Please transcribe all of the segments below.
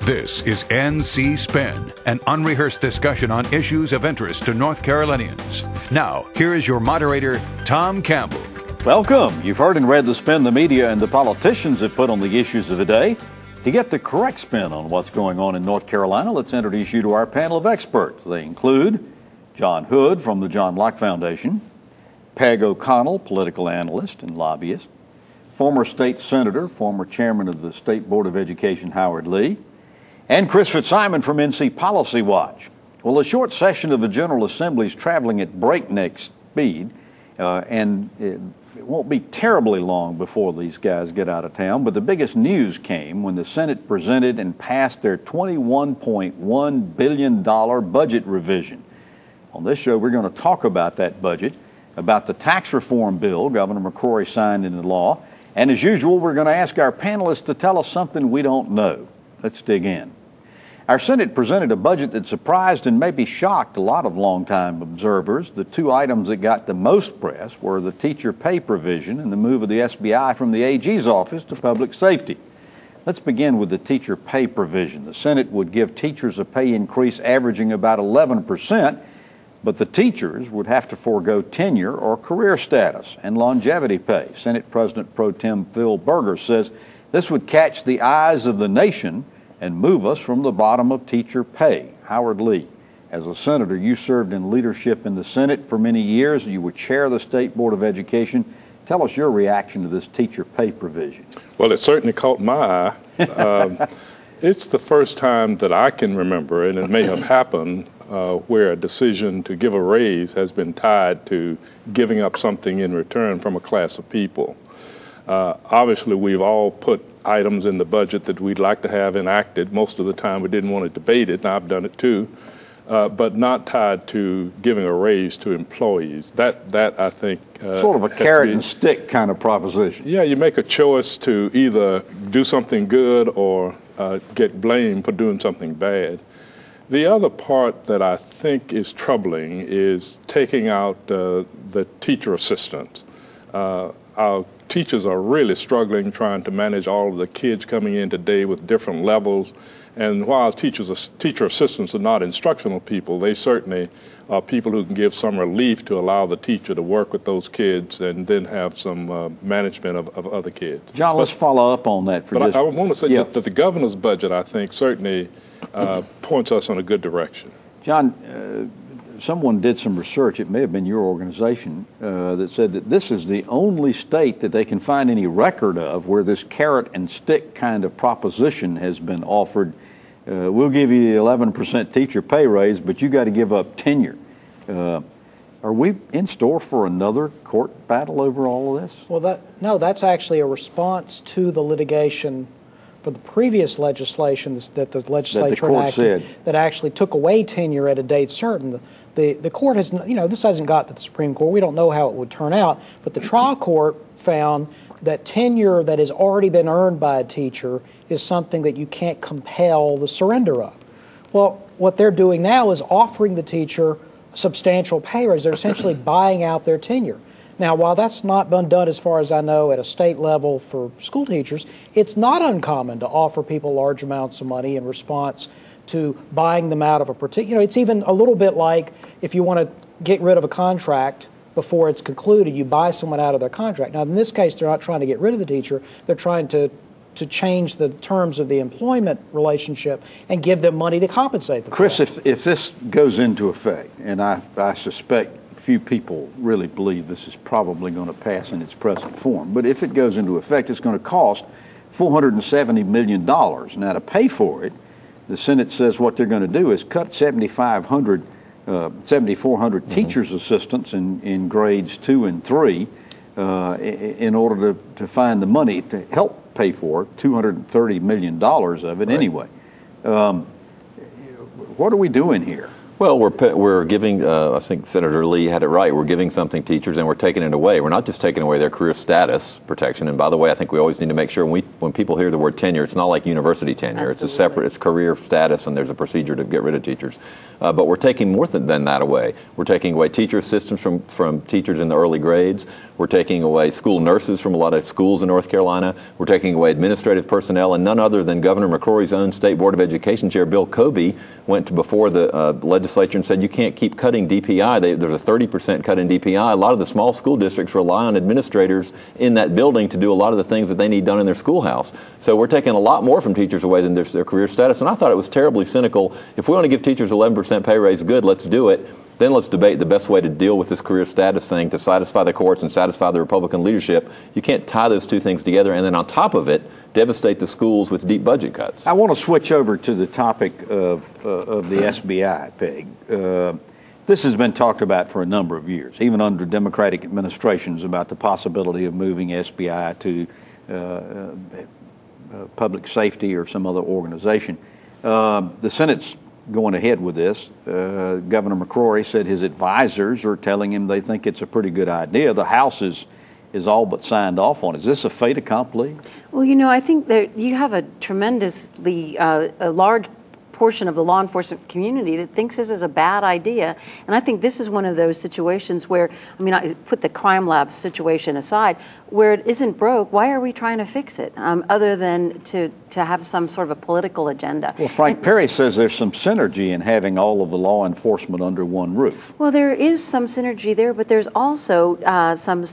This is NC Spin, an unrehearsed discussion on issues of interest to North Carolinians. Now, here is your moderator, Tom Campbell. Welcome. You've heard and read the spin the media and the politicians have put on the issues of the day. To get the correct spin on what's going on in North Carolina, let's introduce you to our panel of experts. They include John Hood from the John Locke Foundation, Peg O'Connell, political analyst and lobbyist, former state senator, former chairman of the State Board of Education, Howard Lee, and Chris Fitzsimon from NC Policy Watch. Well, a short session of the General Assembly is traveling at breakneck speed, and it won't be terribly long before these guys get out of town. But the biggest news came when the Senate presented and passed their $21.1 billion budget revision. On this show, we're going to talk about that budget, about the tax reform bill Governor McCrory signed into law, and as usual, we're going to ask our panelists to tell us something we don't know. Let's dig in. Our Senate presented a budget that surprised and maybe shocked a lot of longtime observers. The two items that got the most press were the teacher pay provision and the move of the SBI from the AG's office to public safety. Let's begin with the teacher pay provision. The Senate would give teachers a pay increase averaging about 11%, but the teachers would have to forego tenure or career status and longevity pay. Senate President Pro Tem Phil Berger says this would catch the eyes of the nation and move us from the bottom of teacher pay. Howard Lee, as a senator, you served in leadership in the Senate for many years. You would chair the State Board of Education. Tell us your reaction to this teacher pay provision. Well, it certainly caught my eye. It's the first time that I can remember, and it may have happened, where a decision to give a raise has been tied to giving up something in return from a class of people. Obviously, we've all put items in the budget that we'd like to have enacted. Most of the time we didn't want to debate it, and I've done it too, but not tied to giving a raise to employees. That I think sort of a carrot and stick kind of proposition. Yeah, you make a choice to either do something good or get blamed for doing something bad. The other part that I think is troubling is taking out the teacher assistants. Our teachers are really struggling trying to manage all of the kids coming in today with different levels. And while teacher assistants are not instructional people, they certainly are people who can give some relief to allow the teacher to work with those kids and then have some management of other kids. John, let's follow up on that for just... I want to say that the governor's budget, I think, certainly points us in a good direction. John, someone did some research, it may have been your organization, that said that this is the only state that they can find any record of where this carrot and stick kind of proposition has been offered. We'll give you the 11% teacher pay raise, but you got to give up tenure. Are we in store for another court battle over all of this? Well, no, that's actually a response to the litigation for the previous legislation that the legislature enacted that actually took away tenure at a date certain. The court has, this hasn't got to the Supreme Court. We don't know how it would turn out, but the trial court found that tenure that has already been earned by a teacher is something that you can't compel the surrender of. Well, what they're doing now is offering the teacher a substantial pay raise. They're essentially buying out their tenure. Now, while that's not been done, as far as I know, at a state level for school teachers, it's not uncommon to offer people large amounts of money in response to buying them out of a particular, it's even a little bit like if you want to get rid of a contract before it's concluded, you buy someone out of their contract. Now, in this case, they're not trying to get rid of the teacher, they're trying to change the terms of the employment relationship and give them money to compensate them. Chris, if this goes into effect, and I suspect few people really believe this is probably going to pass in its present form, but if it goes into effect, it's going to cost $470 million. Now, to pay for it, the Senate says what they're going to do is cut 7,400 teachers' assistants in grades 2 and 3 in order to find the money to help pay for $230 million of it anyway. What are we doing here? Well, we're giving, I think Senator Lee had it right, we're giving something teachers and we're taking it away. We're not just taking away their career status protection. And by the way, I think we always need to make sure when people hear the word tenure, it's not like university tenure. Absolutely. It's a separate, it's career status, and there's a procedure to get rid of teachers. But we're taking more than that away. We're taking away teacher assistants from teachers in the early grades. We're taking away school nurses from a lot of schools in North Carolina. We're taking away administrative personnel, and none other than Governor McCrory's own State Board of Education Chair, Bill Kobe, went before the legislature and said you can't keep cutting DPI. There's a 30% cut in DPI. A lot of the small school districts rely on administrators in that building to do a lot of the things that they need done in their schoolhouse. So we're taking a lot more from teachers away than their career status, and I thought it was terribly cynical. If we want to give teachers 11% pay raise, good, let's do it. Then let's debate the best way to deal with this career status thing to satisfy the courts and satisfy the Republican leadership. You can't tie those two things together and then on top of it, devastate the schools with deep budget cuts. I want to switch over to the topic of the SBI, Peg. This has been talked about for a number of years, even under Democratic administrations, about the possibility of moving SBI to public safety or some other organization. The Senate's going ahead with this. Governor McCrory said his advisors are telling him they think it's a pretty good idea. The House is all but signed off on it. Is this a fait accompli? Well, you know, I think that you have a tremendously a large portion of the law enforcement community that thinks this is a bad idea. And I think this is one of those situations where, I mean, I put the crime lab situation aside, where it isn't broke, why are we trying to fix it other than to have some sort of a political agenda? Well, Frank Perry says there's some synergy in having all of the law enforcement under one roof. Well, there is some synergy there, but there's also some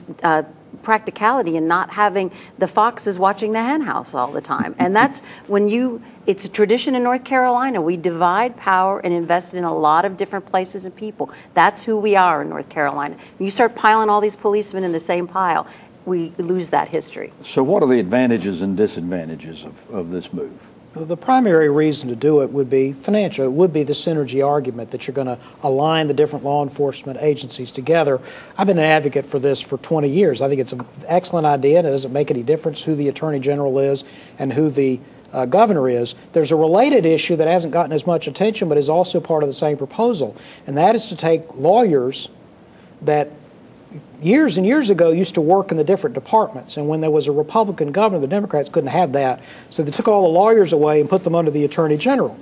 practicality in not having the foxes watching the hen house all the time. And that's when it's a tradition in North Carolina. We divide power and invest in a lot of different places and people. That's who we are in North Carolina. When you start piling all these policemen in the same pile, we lose that history. So what are the advantages and disadvantages of this move? Well, the primary reason to do it would be financial. It would be the synergy argument that you're going to align the different law enforcement agencies together. I've been an advocate for this for 20 years. I think it's an excellent idea, and it doesn't make any difference who the Attorney General is and who the governor is. There's a related issue that hasn't gotten as much attention but is also part of the same proposal, and that is to take lawyers that years and years ago used to work in the different departments, and when there was a Republican governor, the Democrats couldn't have that, so they took all the lawyers away and put them under the Attorney General.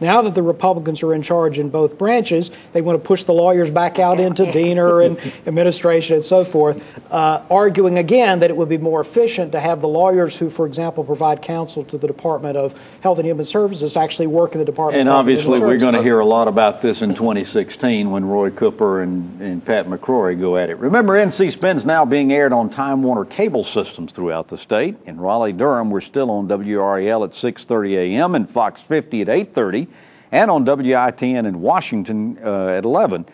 Now that the Republicans are in charge in both branches, they want to push the lawyers back out into Diener and administration and so forth, arguing again that it would be more efficient to have the lawyers who, for example, provide counsel to the Department of Health and Human Services to actually work in the Department of Health and Human Services. And obviously we're going to hear a lot about this in 2016 when Roy Cooper and Pat McCrory go at it. Remember, NC Spin's now being aired on Time Warner cable systems throughout the state. In Raleigh-Durham, we're still on WRAL at 6:30 a.m. and Fox 50 at 8:30. And on WITN in Washington at 11.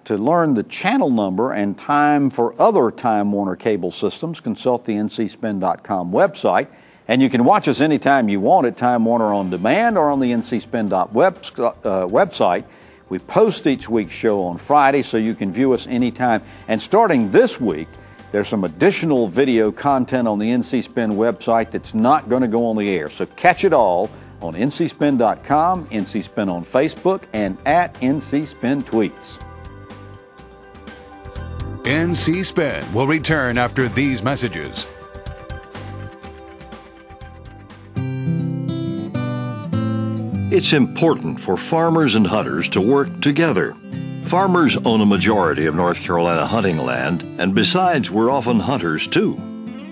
To learn the channel number and time for other Time Warner cable systems, consult the ncspin.com website. And you can watch us anytime you want at Time Warner On Demand or on the ncspin.website. We post each week's show on Friday so you can view us anytime. And starting this week, there's some additional video content on the NC Spin website that's not going to go on the air. So catch it all on ncspin.com, NCSpin on Facebook, and at NCSpin Tweets. NC Spin will return after these messages. It's important for farmers and hunters to work together. Farmers own a majority of North Carolina hunting land, and besides, we're often hunters too.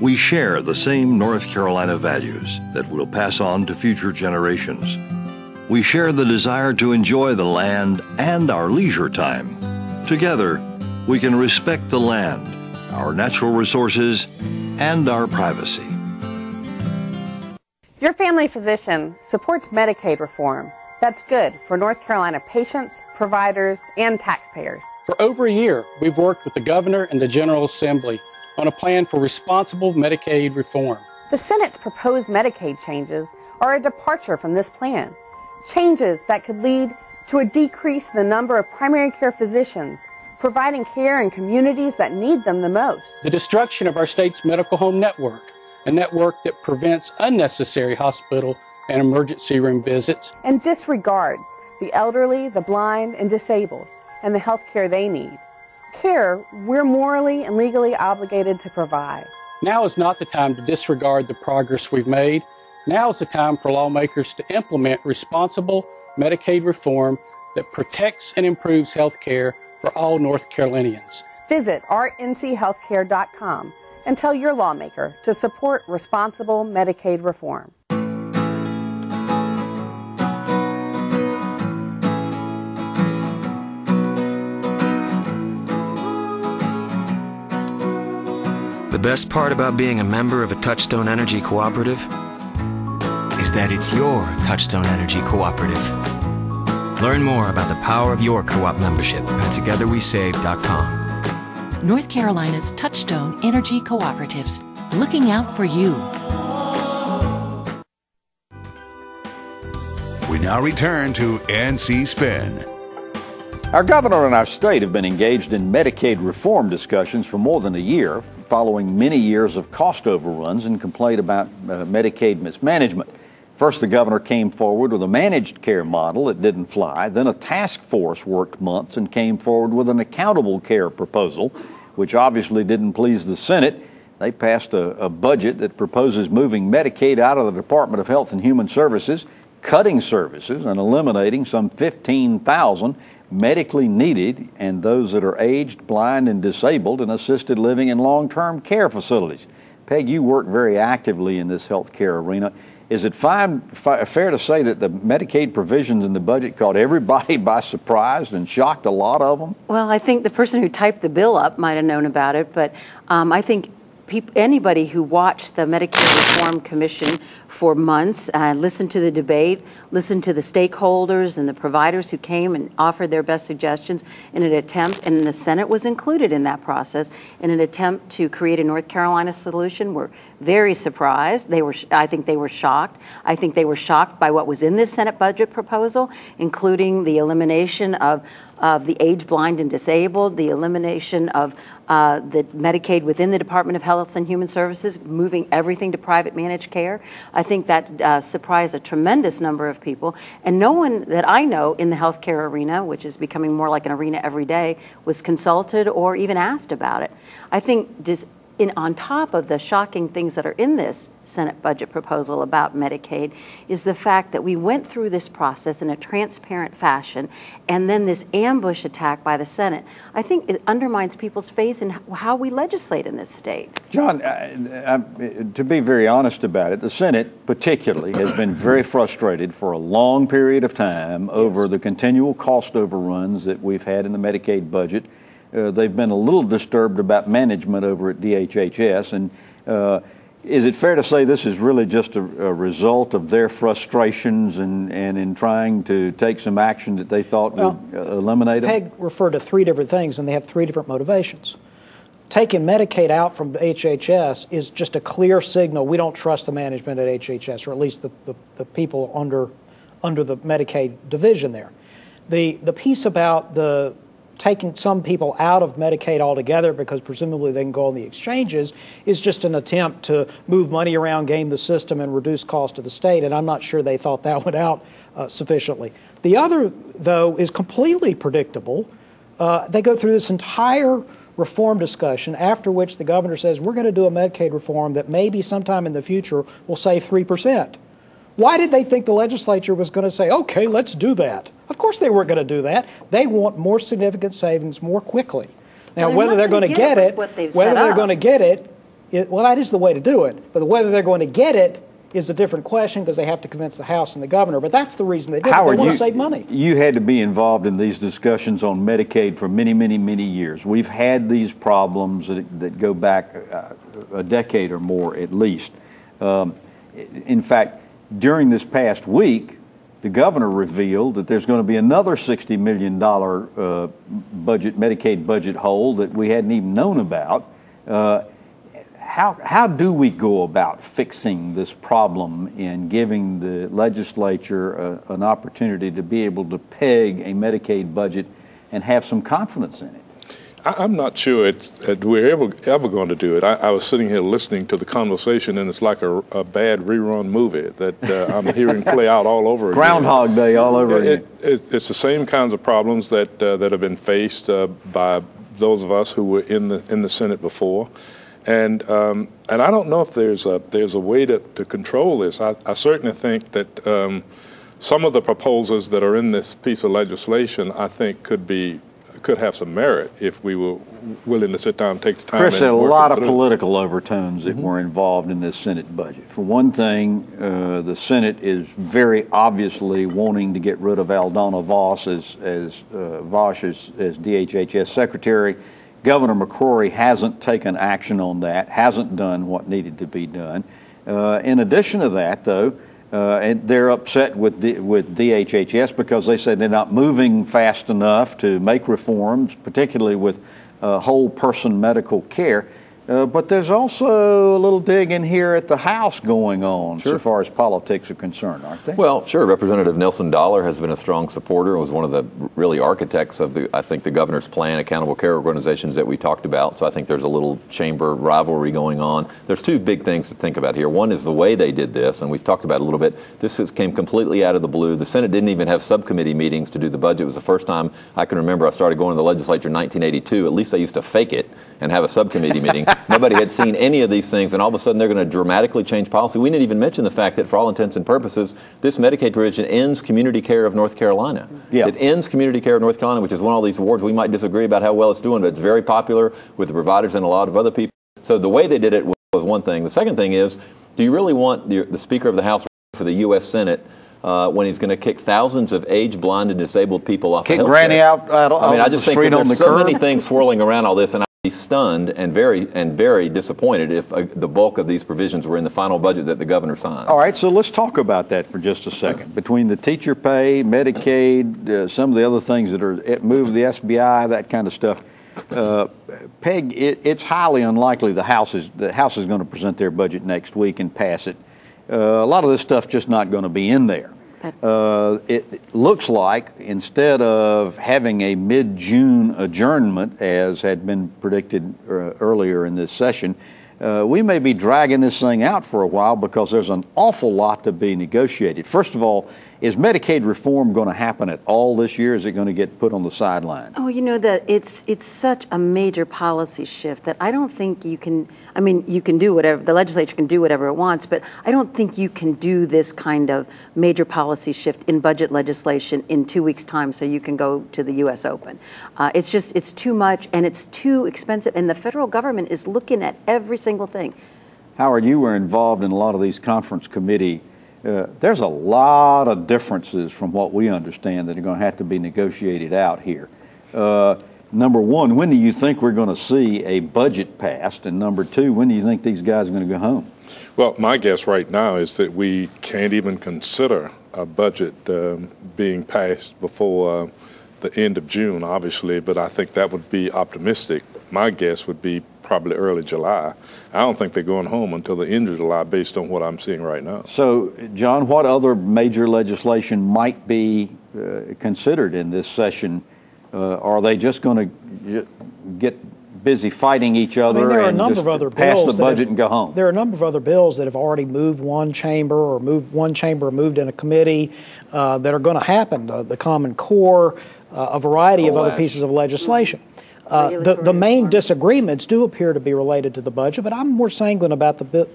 We share the same North Carolina values that we'll pass on to future generations. We share the desire to enjoy the land and our leisure time. Together, we can respect the land, our natural resources, and our privacy. Your family physician supports Medicaid reform. That's good for North Carolina patients, providers, and taxpayers. For over a year, we've worked with the Governor and the General Assembly on a plan for responsible Medicaid reform. The Senate's proposed Medicaid changes are a departure from this plan. Changes that could lead to a decrease in the number of primary care physicians providing care in communities that need them the most. The destruction of our state's medical home network, a network that prevents unnecessary hospital and emergency room visits. And disregards the elderly, the blind, and disabled, and the health care they need. Care we're morally and legally obligated to provide. Now is not the time to disregard the progress we've made. Now is the time for lawmakers to implement responsible Medicaid reform that protects and improves health care for all North Carolinians. Visit rnchealthcare.com and tell your lawmaker to support responsible Medicaid reform. The best part about being a member of a Touchstone Energy cooperative is that it's your Touchstone Energy cooperative. Learn more about the power of your co-op membership at togetherwesave.com. North Carolina's Touchstone Energy Cooperatives, looking out for you. We now return to NC Spin. Our governor and our state have been engaged in Medicaid reform discussions for more than a year, following many years of cost overruns and complaint about Medicaid mismanagement. First, the governor came forward with a managed care model that didn't fly. Then a task force worked months and came forward with an accountable care proposal, which obviously didn't please the Senate. They passed a budget that proposes moving Medicaid out of the Department of Health and Human Services, cutting services, and eliminating some 15,000 medically needed and those that are aged, blind, and disabled in assisted living and long-term care facilities. Peg, you work very actively in this health care arena. Is it fair to say that the Medicaid provisions in the budget caught everybody by surprise and shocked a lot of them? Well, I think the person who typed the bill up might have known about it, but I think anybody who watched the Medicaid Reform Commission for months, listened to the debate, listened to the stakeholders and the providers who came and offered their best suggestions in an attempt, and the Senate was included in that process, in an attempt to create a North Carolina solution, were very surprised. I think they were shocked. I think they were shocked by what was in this Senate budget proposal, including the elimination of the aged, blind, and disabled, the elimination of the Medicaid within the Department of Health and Human Services, moving everything to private managed care. I think that surprised a tremendous number of people. And no one that I know in the healthcare arena, which is becoming more like an arena every day, was consulted or even asked about it. I think on top of the shocking things that are in this Senate budget proposal about Medicaid is the fact that we went through this process in a transparent fashion, and then this ambush attack by the Senate. I think it undermines people's faith in how we legislate in this state. John, to be very honest about it, the Senate particularly has been very frustrated for a long period of time over the continual cost overruns that we've had in the Medicaid budget. They've been a little disturbed about management over at DHHS. And is it fair to say this is really just a result of their frustrations and in trying to take some action that they thought would eliminate them? Peg referred to three different things, and they have three different motivations. Taking Medicaid out from HHS is just a clear signal we don't trust the management at HHS, or at least the people under the Medicaid division there. The piece about the taking some people out of Medicaid altogether because presumably they can go on the exchanges is just an attempt to move money around, game the system, and reduce cost to the state, and I'm not sure they thought that one out sufficiently. The other, though, is completely predictable. They go through this entire reform discussion, after which the governor says, we're going to do a Medicaid reform that maybe sometime in the future will save 3%. Why did they think the legislature was going to say, okay, let's do that? Of course they weren't going to do that. They want more significant savings more quickly. Now, whether they're going to get it, well, that is the way to do it. But whether they're going to get it is a different question because they have to convince the House and the governor. But that's the reason they did it. They want to save money. You had to be involved in these discussions on Medicaid for many, many, many years. We've had these problems that go back a decade or more at least. In fact, during this past week, the governor revealed that there's going to be another $60 million Medicaid budget hole that we hadn't even known about. How do we go about fixing this problem and giving the legislature an opportunity to be able to peg a Medicaid budget and have some confidence in it? I'm not sure we're ever going to do it. I was sitting here listening to the conversation, and it's like a bad rerun movie that I'm hearing play out all over again. Groundhog Day all over again. It's the same kinds of problems that have been faced by those of us who were in the Senate before, and I don't know if there's a way to control this. I certainly think that some of the proposals that are in this piece of legislation, I think, could be could have some merit if we were willing to sit down and take the time. Chris, and there are a work lot it of through. political overtones that were involved in this Senate budget. For one thing, the Senate is very obviously wanting to get rid of Aldana Voss as DHHS Secretary. Governor McCrory hasn't taken action on that, hasn't done what needed to be done. In addition to that, though, and they're upset with DHHS because they said they're not moving fast enough to make reforms, particularly with whole person medical care. But there's also a little dig in here at the House going on, so far as politics are concerned, aren't they? Well, sure. Representative Nelson Dollar has been a strong supporter, was one of the really architects of I think the governor's plan, accountable care organizations that we talked about. So I think there's a little chamber rivalry going on. There's two big things to think about here. One is the way they did this, and we've talked about it a little bit. This came completely out of the blue. The Senate didn't even have subcommittee meetings to do the budget. It was the first time I can remember I started going to the legislature in 1982. At least they used to fake it and have a subcommittee meeting. Nobody had seen any of these things, and all of a sudden they're going to dramatically change policy. We didn't even mention the fact that, for all intents and purposes, this Medicaid provision ends community care of North Carolina. Yeah. It ends community care of North Carolina, which has won all these awards. We might disagree about how well it's doing, but it's very popular with the providers and a lot of other people. So the way they did it was one thing. The second thing is, do you really want the Speaker of the House for the U.S. Senate when he's going to kick thousands of age-blind and disabled people off the health Granny care? out I mean, I just think that on there's the so curb. many things swirling around all this, and I'd be stunned and very disappointed if the bulk of these provisions were in the final budget that the governor signed. All right, so let's talk about that for just a second. Between the teacher pay, Medicaid, some of the other things that are move the SBI, that kind of stuff. Peg, it's highly unlikely the House is going to present their budget next week and pass it. A lot of this stuff just not going to be in there. It looks like instead of having a mid-June adjournment, as had been predicted earlier in this session, we may be dragging this thing out for a while because there's an awful lot to be negotiated. First of all, is Medicaid reform going to happen at all this year? Is it going to get put on the sideline? Oh, you know that it's such a major policy shift that I don't think you can. I mean, you can do whatever the legislature can do whatever it wants, but I don't think you can do this kind of major policy shift in budget legislation in 2 weeks' time so you can go to the U.S. Open. It's too much and it's too expensive, and the federal government is looking at every single thing. Howard, you were involved in a lot of these conference committee. There's a lot of differences from what we understand that are going to have to be negotiated out here. Number one, when do you think we're going to see a budget passed? And number two, when do you think these guys are going to go home? Well, my guess right now is that we can't even consider a budget being passed before the end of June, obviously, but I think that would be optimistic. My guess would be probably early July. I don't think they're going home until the end of July based on what I'm seeing right now. So, John, what other major legislation might be considered in this session? Are they just going to get busy fighting each other there are a and number just of other pass bills the budget and go home? There are a number of other bills that have already moved one chamber or moved in a committee that are going to happen. The Common Core, a variety of other pieces of legislation. The main disagreements do appear to be related to the budget, but I'm more sanguine about the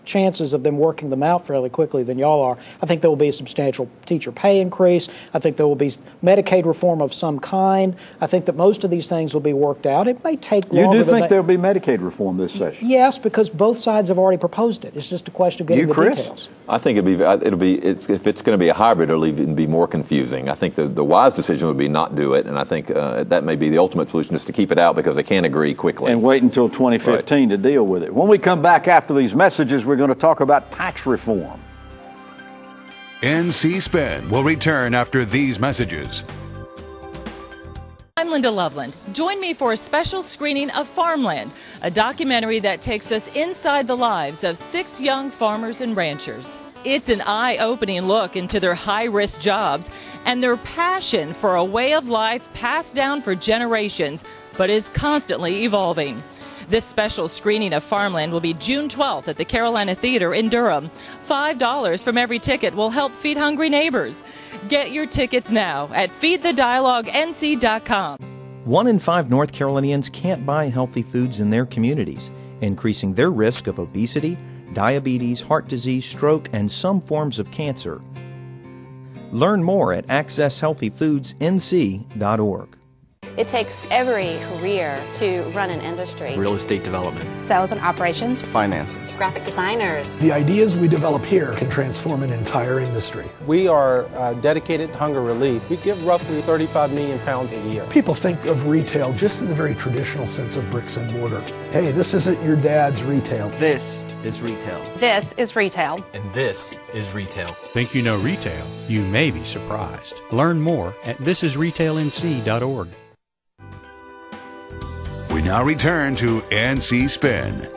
chances of them working them out fairly quickly than y'all are. I think there will be a substantial teacher pay increase. I think there will be Medicaid reform of some kind. I think that most of these things will be worked out. It may take longer. You do think there will be Medicaid reform this session? Yes, because both sides have already proposed it. It's just a question of getting the details. I think if it's going to be a hybrid, it'll even be more confusing. I think the wise decision would be not do it, and I think that may be the ultimate solution, is to keep it out because they can't agree quickly. And wait until 2015 to deal with it. When we come back after these messages, we're going to talk about tax reform. NC Spin will return after these messages. I'm Linda Loveland. Join me for a special screening of Farmland, a documentary that takes us inside the lives of 6 young farmers and ranchers. It's an eye-opening look into their high-risk jobs and their passion for a way of life passed down for generations, but is constantly evolving. This special screening of Farmland will be June 12th at the Carolina Theater in Durham. $5 from every ticket will help feed hungry neighbors. Get your tickets now at feedthedialoguenc.com. 1 in 5 North Carolinians can't buy healthy foods in their communities, increasing their risk of obesity, diabetes, heart disease, stroke, and some forms of cancer. Learn more at accesshealthyfoodsnc.org. It takes every career to run an industry. Real estate development. Sales and operations. Finances. Graphic designers. The ideas we develop here can transform an entire industry. We are dedicated to hunger relief. We give roughly 35 million pounds a year. People think of retail just in the very traditional sense of bricks and mortar. Hey, this isn't your dad's retail. This is retail. This is retail. And this is retail. Think you know retail? You may be surprised. Learn more at thisisretailnc.org. We now return to NC Spin.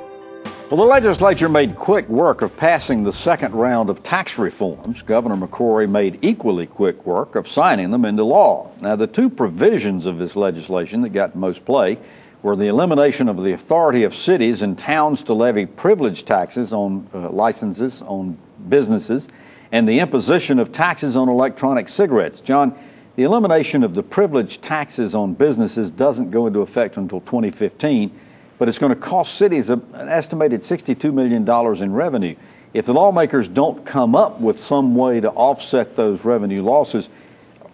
Well, the legislature made quick work of passing the second round of tax reforms. Governor McCrory made equally quick work of signing them into law. Now, the two provisions of this legislation that got most play were the elimination of the authority of cities and towns to levy privilege taxes on licenses on businesses and the imposition of taxes on electronic cigarettes. John, the elimination of the privilege taxes on businesses doesn't go into effect until 2015, but it's going to cost cities an estimated $62 million in revenue. If the lawmakers don't come up with some way to offset those revenue losses,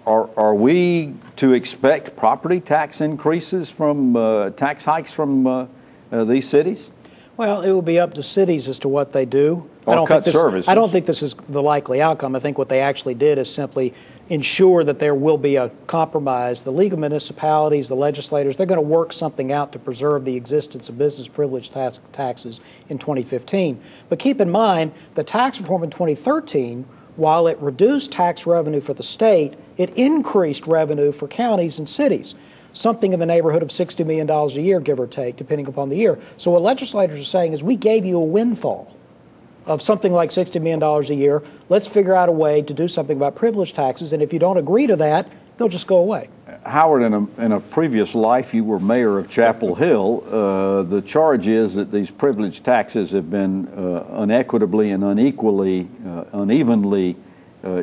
are we to expect property tax increases from tax hikes from these cities? Well, it will be up to cities as to what they do. Or cut services. I don't think this is the likely outcome. I think what they actually did is simply ensure that there will be a compromise. The League of Municipalities, the legislators, they're going to work something out to preserve the existence of business privilege taxes in 2015. But keep in mind, the tax reform in 2013, while it reduced tax revenue for the state, it increased revenue for counties and cities, something in the neighborhood of $60 million a year, give or take, depending upon the year. So what legislators are saying is we gave you a windfall of something like $60 million a year. Let's figure out a way to do something about privilege taxes, and if you don't agree to that, they'll just go away. Howard, in a previous life, you were mayor of Chapel Hill. The charge is that these privilege taxes have been unequitably and unevenly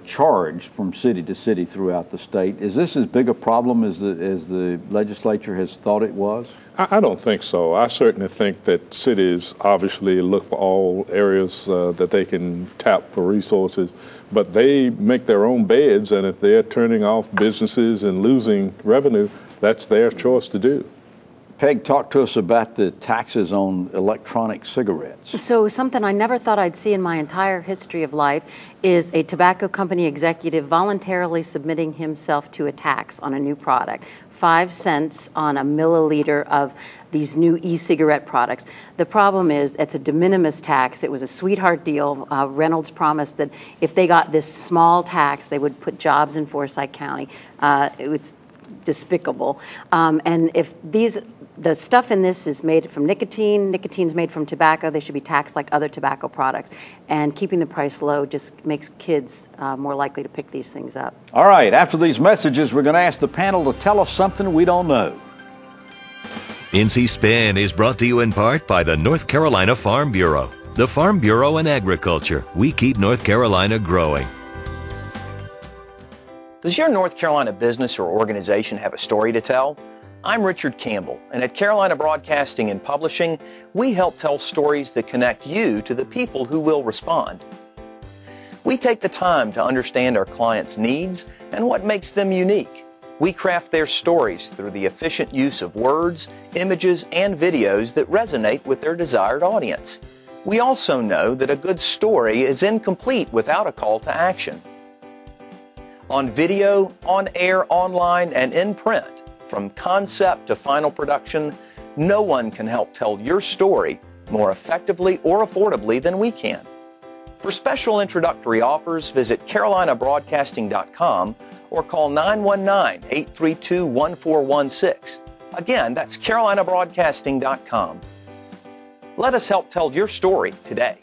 charged from city to city throughout the state. Is this as big a problem as the legislature has thought it was? I don't think so. I certainly think that cities obviously look for all areas that they can tap for resources, but they make their own beds, and if they're turning off businesses and losing revenue, that's their choice to do. Peg, talk to us about the taxes on electronic cigarettes. So something I never thought I'd see in my entire history of life is a tobacco company executive voluntarily submitting himself to a tax on a new product, 5 cents on a milliliter of these new e-cigarette products. The problem is it's a de minimis tax. It was a sweetheart deal. Reynolds promised that if they got this small tax, they would put jobs in Forsyth County. It's despicable. And if the stuff in this is made from nicotine's made from tobacco, they should be taxed like other tobacco products. And keeping the price low just makes kids more likely to pick these things up. All right, after these messages, we're going to ask the panel to tell us something we don't know. NC Spin is brought to you in part by the North Carolina Farm Bureau. The Farm Bureau and Agriculture. We keep North Carolina growing. Does your North Carolina business or organization have a story to tell? I'm Richard Campbell, and at Carolina Broadcasting and Publishing, we help tell stories that connect you to the people who will respond. We take the time to understand our clients' needs and what makes them unique. We craft their stories through the efficient use of words, images, and videos that resonate with their desired audience. We also know that a good story is incomplete without a call to action. On video, on air, online, and in print, from concept to final production, no one can help tell your story more effectively or affordably than we can. For special introductory offers, visit carolinabroadcasting.com or call 919-832-1416. Again, that's carolinabroadcasting.com. Let us help tell your story today.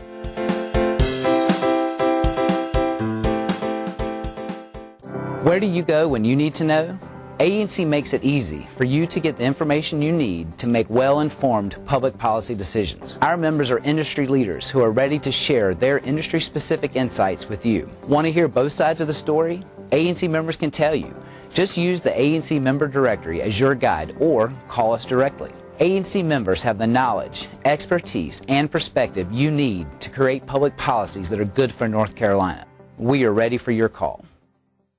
Where do you go when you need to know? ANC makes it easy for you to get the information you need to make well-informed public policy decisions. Our members are industry leaders who are ready to share their industry-specific insights with you. Want to hear both sides of the story? ANC members can tell you. Just use the ANC member directory as your guide or call us directly. ANC members have the knowledge, expertise, and perspective you need to create public policies that are good for North Carolina. We are ready for your call.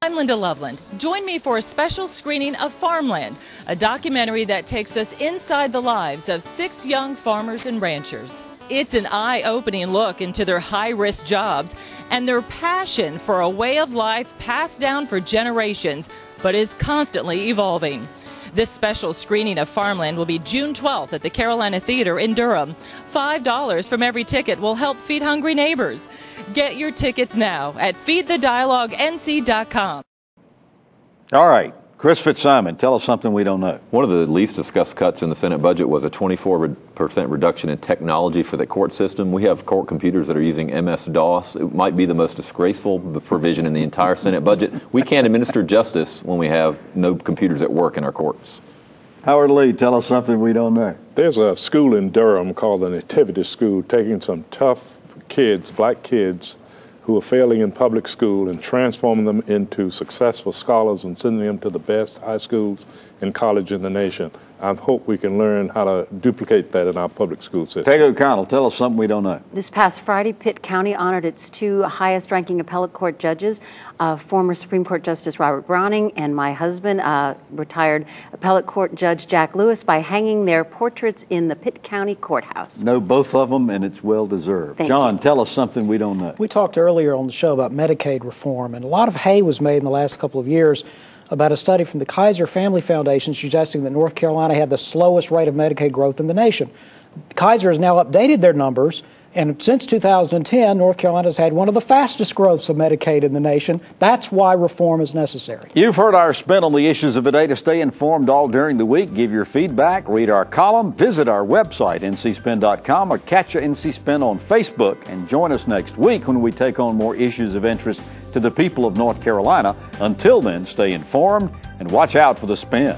I'm Linda Loveland. Join me for a special screening of Farmland, a documentary that takes us inside the lives of 6 young farmers and ranchers. It's an eye-opening look into their high-risk jobs and their passion for a way of life passed down for generations, but is constantly evolving. This special screening of Farmland will be June 12th at the Carolina Theater in Durham. $5 from every ticket will help feed hungry neighbors. Get your tickets now at feedthedialoguenc.com. All right. Chris Fitzsimon, tell us something we don't know. One of the least discussed cuts in the Senate budget was a 24% reduction in technology for the court system. We have court computers that are using MS-DOS. It might be the most disgraceful provision in the entire Senate budget. We can't administer justice when we have no computers at work in our courts. Howard Lee, tell us something we don't know. There's a school in Durham called the Nativity School, taking some tough kids, black kids, who are failing in public school and transforming them into successful scholars and sending them to the best high schools and college in the nation. I hope we can learn how to duplicate that in our public school system. Peggy O'Connell, tell us something we don't know. This past Friday, Pitt County honored its 2 highest-ranking appellate court judges, former Supreme Court Justice Robert Browning and my husband, retired appellate court Judge Jack Lewis, by hanging their portraits in the Pitt County courthouse. Know both of them, and it's well-deserved. John, tell us something we don't know. We talked earlier on the show about Medicaid reform, and a lot of hay was made in the last couple of years about a study from the Kaiser Family Foundation suggesting that North Carolina had the slowest rate of Medicaid growth in the nation. Kaiser has now updated their numbers, and since 2010, North Carolina has had one of the fastest growths of Medicaid in the nation. That's why reform is necessary. You've heard our spin on the issues of the day. To stay informed all during the week, give your feedback, read our column, visit our website, ncspin.com, or catch a NC Spin on Facebook, and join us next week when we take on more issues of interest to the people of North Carolina. Until then, stay informed and watch out for the spin.